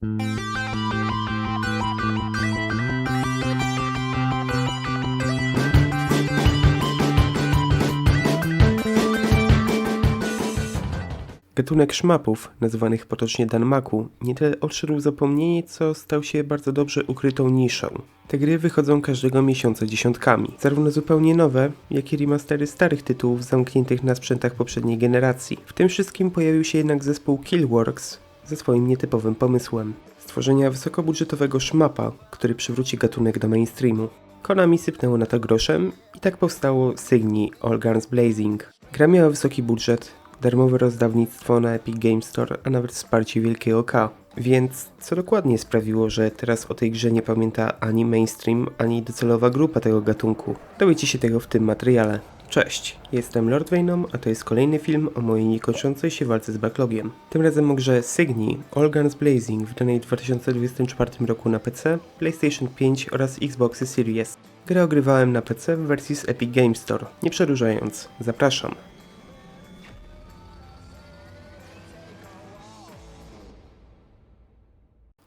Gatunek szmapów, nazywanych potocznie Danmaku, nie tyle odszedł w zapomnienie, co stał się bardzo dobrze ukrytą niszą. Te gry wychodzą każdego miesiąca dziesiątkami, zarówno zupełnie nowe, jak i remastery starych tytułów zamkniętych na sprzętach poprzedniej generacji. W tym wszystkim pojawił się jednak zespół Killworks ze swoim nietypowym pomysłem stworzenia wysokobudżetowego szmapa, który przywróci gatunek do mainstreamu. Konami sypnęło na to groszem i tak powstało Cygni All Guns Blazing. Gra miała wysoki budżet, darmowe rozdawnictwo na Epic Games Store, a nawet wsparcie wielkiego K. Więc co dokładnie sprawiło, że teraz o tej grze nie pamięta ani mainstream, ani docelowa grupa tego gatunku? Dowiecie się tego w tym materiale. Cześć, jestem Lord Venom, a to jest kolejny film o mojej niekończącej się walce z backlogiem. Tym razem o grze Cygni All Guns Blazing, wydanej w 2024 roku na PC, PlayStation 5 oraz Xbox Series. Grę ogrywałem na PC w wersji z Epic Games Store. Nie przedłużając, zapraszam.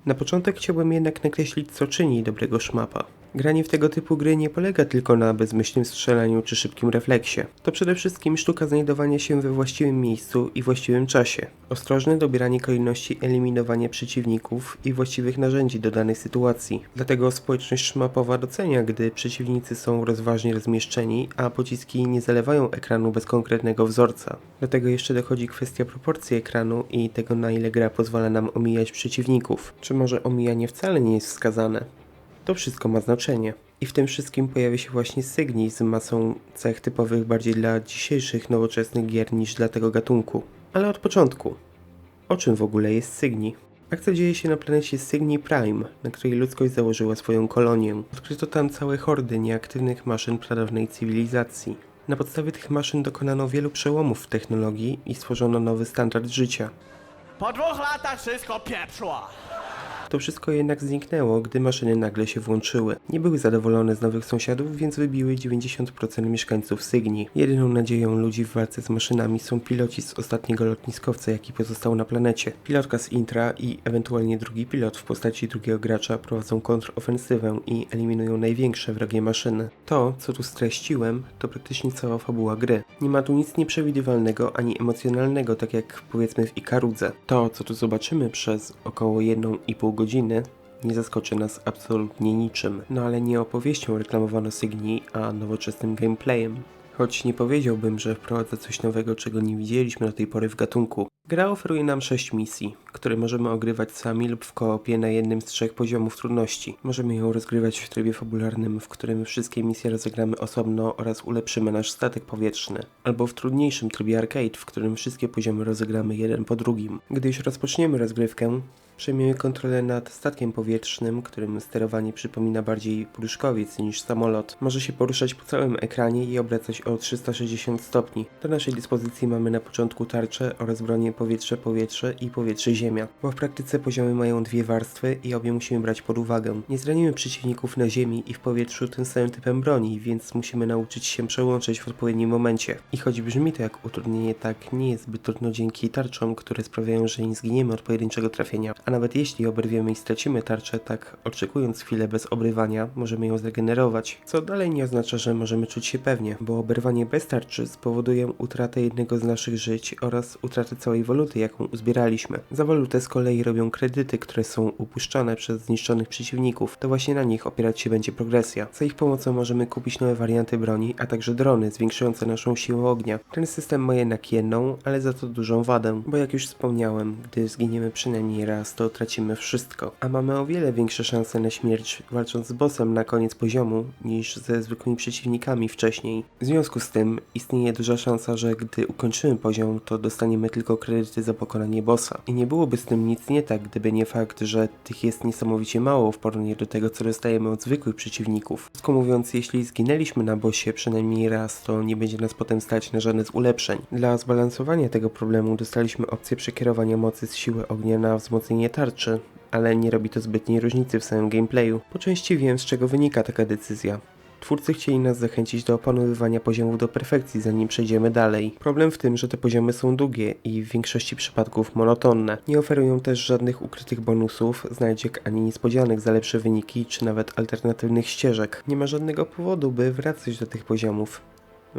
Na początek chciałbym jednak nakreślić, co czyni dobrego szmapa. Granie w tego typu gry nie polega tylko na bezmyślnym strzelaniu czy szybkim refleksie. To przede wszystkim sztuka znajdowania się we właściwym miejscu i właściwym czasie. Ostrożne dobieranie kolejności, eliminowanie przeciwników i właściwych narzędzi do danej sytuacji. Dlatego społeczność szmapowa docenia, gdy przeciwnicy są rozważnie rozmieszczeni, a pociski nie zalewają ekranu bez konkretnego wzorca. Do tego jeszcze dochodzi kwestia proporcji ekranu i tego, na ile gra pozwala nam omijać przeciwników. Czy może omijanie wcale nie jest wskazane? To wszystko ma znaczenie. I w tym wszystkim pojawia się właśnie Cygni z masą cech typowych bardziej dla dzisiejszych nowoczesnych gier niż dla tego gatunku. Ale od początku. O czym w ogóle jest Cygni? Akcja dzieje się na planecie Cygni Prime, na której ludzkość założyła swoją kolonię. Odkryto tam całe hordy nieaktywnych maszyn pradawnej cywilizacji. Na podstawie tych maszyn dokonano wielu przełomów w technologii i stworzono nowy standard życia. Po 2 latach wszystko pieprzło. To wszystko jednak zniknęło, gdy maszyny nagle się włączyły. Nie były zadowolone z nowych sąsiadów, więc wybiły 90% mieszkańców Cygni. Jedyną nadzieją ludzi w walce z maszynami są piloci z ostatniego lotniskowca, jaki pozostał na planecie. Pilotka z Intra i ewentualnie drugi pilot w postaci drugiego gracza prowadzą kontrofensywę i eliminują największe wrogie maszyny. To, co tu streściłem, to praktycznie cała fabuła gry. Nie ma tu nic nieprzewidywalnego ani emocjonalnego, tak jak powiedzmy w Ikarudze. To, co tu zobaczymy przez około 1,5 godziny, nie zaskoczy nas absolutnie niczym. No ale nie opowieścią reklamowano Cygni, a nowoczesnym gameplayem. Choć nie powiedziałbym, że wprowadza coś nowego, czego nie widzieliśmy do tej pory w gatunku. Gra oferuje nam 6 misji, które możemy ogrywać sami lub w koopie na jednym z 3 poziomów trudności. Możemy ją rozgrywać w trybie fabularnym, w którym wszystkie misje rozegramy osobno oraz ulepszymy nasz statek powietrzny. Albo w trudniejszym trybie arcade, w którym wszystkie poziomy rozegramy jeden po drugim. Gdy już rozpoczniemy rozgrywkę, przejmiemy kontrolę nad statkiem powietrznym, którym sterowanie przypomina bardziej pruszkowiec niż samolot. Może się poruszać po całym ekranie i obracać o 360 stopni. Do naszej dyspozycji mamy na początku tarczę oraz bronię powietrze-powietrze i powietrze-ziemia, bo w praktyce poziomy mają 2 warstwy i obie musimy brać pod uwagę. Nie zranimy przeciwników na ziemi i w powietrzu tym samym typem broni, więc musimy nauczyć się przełączyć w odpowiednim momencie. I choć brzmi to jak utrudnienie, tak nie jest zbyt trudno dzięki tarczom, które sprawiają, że nie zginiemy od pojedynczego trafienia. A nawet jeśli oberwiemy i stracimy tarczę, tak oczekując chwilę bez obrywania, możemy ją zregenerować. Co dalej nie oznacza, że możemy czuć się pewnie, bo oberwanie bez tarczy spowoduje utratę jednego z naszych żyć oraz utratę całej waluty, jaką uzbieraliśmy. Za walutę z kolei robią kredyty, które są upuszczane przez zniszczonych przeciwników. To właśnie na nich opierać się będzie progresja. Za ich pomocą możemy kupić nowe warianty broni, a także drony zwiększające naszą siłę ognia. Ten system ma jednak jedną, ale za to dużą wadę, bo jak już wspomniałem, gdy zginiemy przynajmniej raz, to tracimy wszystko. A mamy o wiele większe szanse na śmierć walcząc z bossem na koniec poziomu, niż ze zwykłymi przeciwnikami wcześniej. W związku z tym istnieje duża szansa, że gdy ukończymy poziom, to dostaniemy tylko kredyty za pokonanie bossa. I nie byłoby z tym nic nie tak, gdyby nie fakt, że tych jest niesamowicie mało w porównaniu do tego, co dostajemy od zwykłych przeciwników. Krótko mówiąc, jeśli zginęliśmy na bossie przynajmniej raz, to nie będzie nas potem stać na żadne z ulepszeń. Dla zbalansowania tego problemu dostaliśmy opcję przekierowania mocy z siły ognia na wzmocnienie tarczy, ale nie robi to zbytniej różnicy w samym gameplayu. Po części wiem, z czego wynika taka decyzja. Twórcy chcieli nas zachęcić do opanowywania poziomów do perfekcji, zanim przejdziemy dalej. Problem w tym, że te poziomy są długie i w większości przypadków monotonne. Nie oferują też żadnych ukrytych bonusów, znajdziek ani niespodzianek za lepsze wyniki, czy nawet alternatywnych ścieżek. Nie ma żadnego powodu, by wracać do tych poziomów.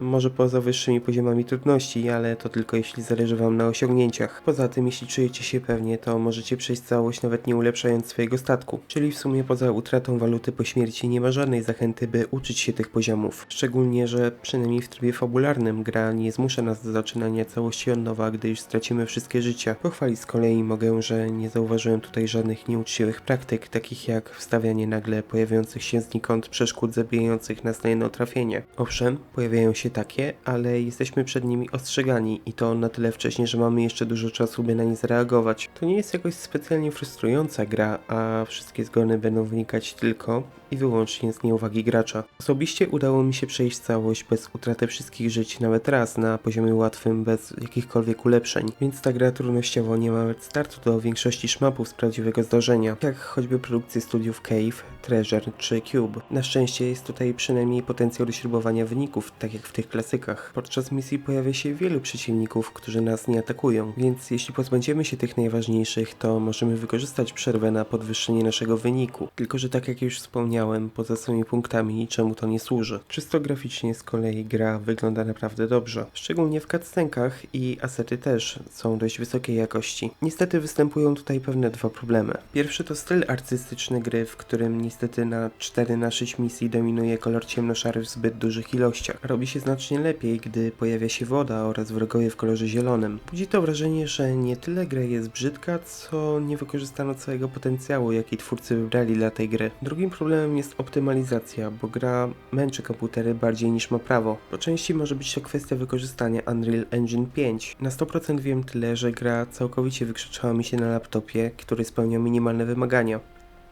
Może poza wyższymi poziomami trudności, ale to tylko jeśli zależy Wam na osiągnięciach. Poza tym, jeśli czujecie się pewnie, to możecie przejść całość nawet nie ulepszając swojego statku. Czyli w sumie poza utratą waluty po śmierci nie ma żadnej zachęty, by uczyć się tych poziomów. Szczególnie, że przynajmniej w trybie fabularnym gra nie zmusza nas do zaczynania całości od nowa, gdy już stracimy wszystkie życia. Pochwalić z kolei mogę, że nie zauważyłem tutaj żadnych nieuczciwych praktyk, takich jak wstawianie nagle pojawiających się znikąd przeszkód zabijających nas na jedno trafienie. Owszem, pojawiają się takie, ale jesteśmy przed nimi ostrzegani i to na tyle wcześnie, że mamy jeszcze dużo czasu, by na nie zareagować. To nie jest jakoś specjalnie frustrująca gra, a wszystkie zgony będą wynikać tylko i wyłącznie z nieuwagi gracza. Osobiście udało mi się przejść całość bez utraty wszystkich żyć nawet raz na poziomie łatwym, bez jakichkolwiek ulepszeń, więc ta gra trudnościowo nie ma nawet startu do większości szmapów z prawdziwego zdarzenia, jak choćby produkcje studiów Cave, Treasure czy Cube. Na szczęście jest tutaj przynajmniej potencjał do śrubowania wyników, tak jak w tych klasykach. Podczas misji pojawia się wielu przeciwników, którzy nas nie atakują, więc jeśli pozbędziemy się tych najważniejszych, to możemy wykorzystać przerwę na podwyższenie naszego wyniku. Tylko że tak jak już wspomniałem, poza samymi punktami niczemu to nie służy. Czysto graficznie z kolei gra wygląda naprawdę dobrze. Szczególnie w cutscenkach i asety też są dość wysokiej jakości. Niestety występują tutaj pewne dwa problemy. Pierwszy to styl artystyczny gry, w którym niestety na 4 na 6 misji dominuje kolor ciemnoszary w zbyt dużych ilościach. Robi się znacznie lepiej, gdy pojawia się woda oraz wrogowie w kolorze zielonym. Budzi to wrażenie, że nie tyle gra jest brzydka, co nie wykorzystano całego potencjału, jaki twórcy wybrali dla tej gry. Drugim problemem jest optymalizacja, bo gra męczy komputery bardziej niż ma prawo. Po części może być to kwestia wykorzystania Unreal Engine 5. Na 100% wiem tyle, że gra całkowicie wykrzyczała mi się na laptopie, który spełnia minimalne wymagania.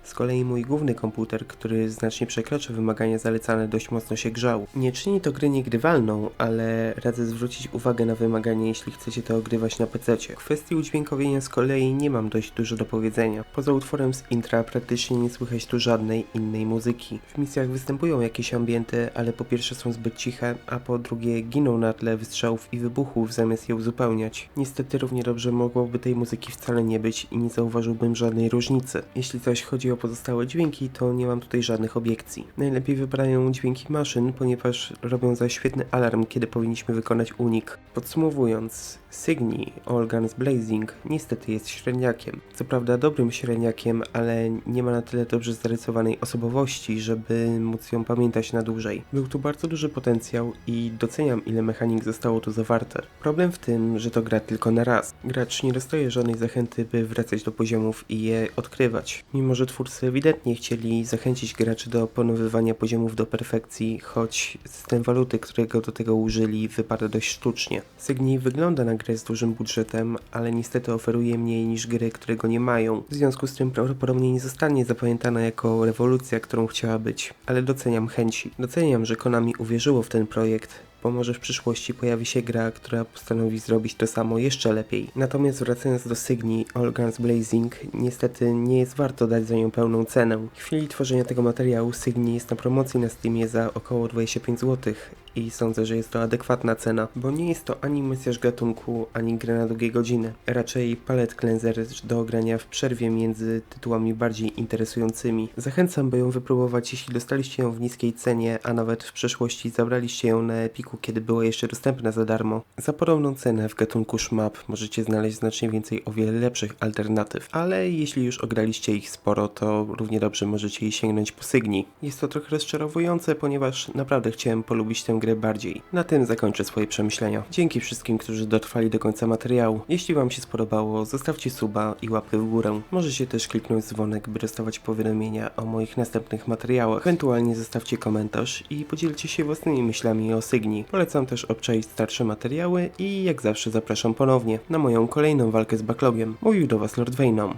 Z kolei mój główny komputer, który znacznie przekracza wymagania zalecane, dość mocno się grzał. Nie czyni to gry niegrywalną, ale radzę zwrócić uwagę na wymagania, jeśli chcecie to ogrywać na PC-cie. W kwestii udźwiękowienia z kolei nie mam dość dużo do powiedzenia. Poza utworem z intra praktycznie nie słychać tu żadnej innej muzyki. W misjach występują jakieś ambienty, ale po pierwsze są zbyt ciche, a po drugie giną na tle wystrzałów i wybuchów zamiast je uzupełniać. Niestety równie dobrze mogłoby tej muzyki wcale nie być i nie zauważyłbym żadnej różnicy. Jeśli zaś chodzi o pozostałe dźwięki, to nie mam tutaj żadnych obiekcji. Najlepiej wybrają dźwięki maszyn, ponieważ robią za świetny alarm, kiedy powinniśmy wykonać unik. Podsumowując, Cygni All Guns Blazing niestety jest średniakiem. Co prawda dobrym średniakiem, ale nie ma na tyle dobrze zarysowanej osobowości, żeby móc ją pamiętać na dłużej. Był tu bardzo duży potencjał i doceniam, ile mechanik zostało tu zawarte. Problem w tym, że to gra tylko na raz. Gracz nie dostaje żadnej zachęty, by wracać do poziomów i je odkrywać. Mimo że twórcy ewidentnie chcieli zachęcić graczy do opanowywania poziomów do perfekcji, choć system waluty, którego do tego użyli, wypada dość sztucznie. Cygni wygląda na grę z dużym budżetem, ale niestety oferuje mniej niż gry, którego nie mają. W związku z tym prawdopodobnie nie zostanie zapamiętana jako rewolucja, którą chciała być, ale doceniam chęci. Doceniam, że Konami uwierzyło w ten projekt, bo może w przyszłości pojawi się gra, która postanowi zrobić to samo jeszcze lepiej. Natomiast wracając do Cygni All Guns Blazing, niestety nie jest warto dać za nią pełną cenę. W chwili tworzenia tego materiału Cygni jest na promocji na Steamie za około 25 zł i sądzę, że jest to adekwatna cena, bo nie jest to ani mesjasz gatunku, ani gra na długie godziny. Raczej palette cleanser do grania w przerwie między tytułami bardziej interesującymi. Zachęcam, by ją wypróbować, jeśli dostaliście ją w niskiej cenie, a nawet w przeszłości zabraliście ją na Epiku, kiedy była jeszcze dostępna za darmo. Za podobną cenę w gatunku szmap możecie znaleźć znacznie więcej o wiele lepszych alternatyw, ale jeśli już ograliście ich sporo, to równie dobrze możecie sięgnąć po Cygni. Jest to trochę rozczarowujące, ponieważ naprawdę chciałem polubić tę grę bardziej. Na tym zakończę swoje przemyślenia. Dzięki wszystkim, którzy dotrwali do końca materiału. Jeśli Wam się spodobało, zostawcie suba i łapkę w górę. Możecie też kliknąć dzwonek, by dostawać powiadomienia o moich następnych materiałach. Ewentualnie zostawcie komentarz i podzielcie się własnymi myślami o Cygni. Polecam też obczaić starsze materiały i jak zawsze zapraszam ponownie na moją kolejną walkę z backlogiem. Mówił do Was Lord Venom.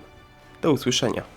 Do usłyszenia.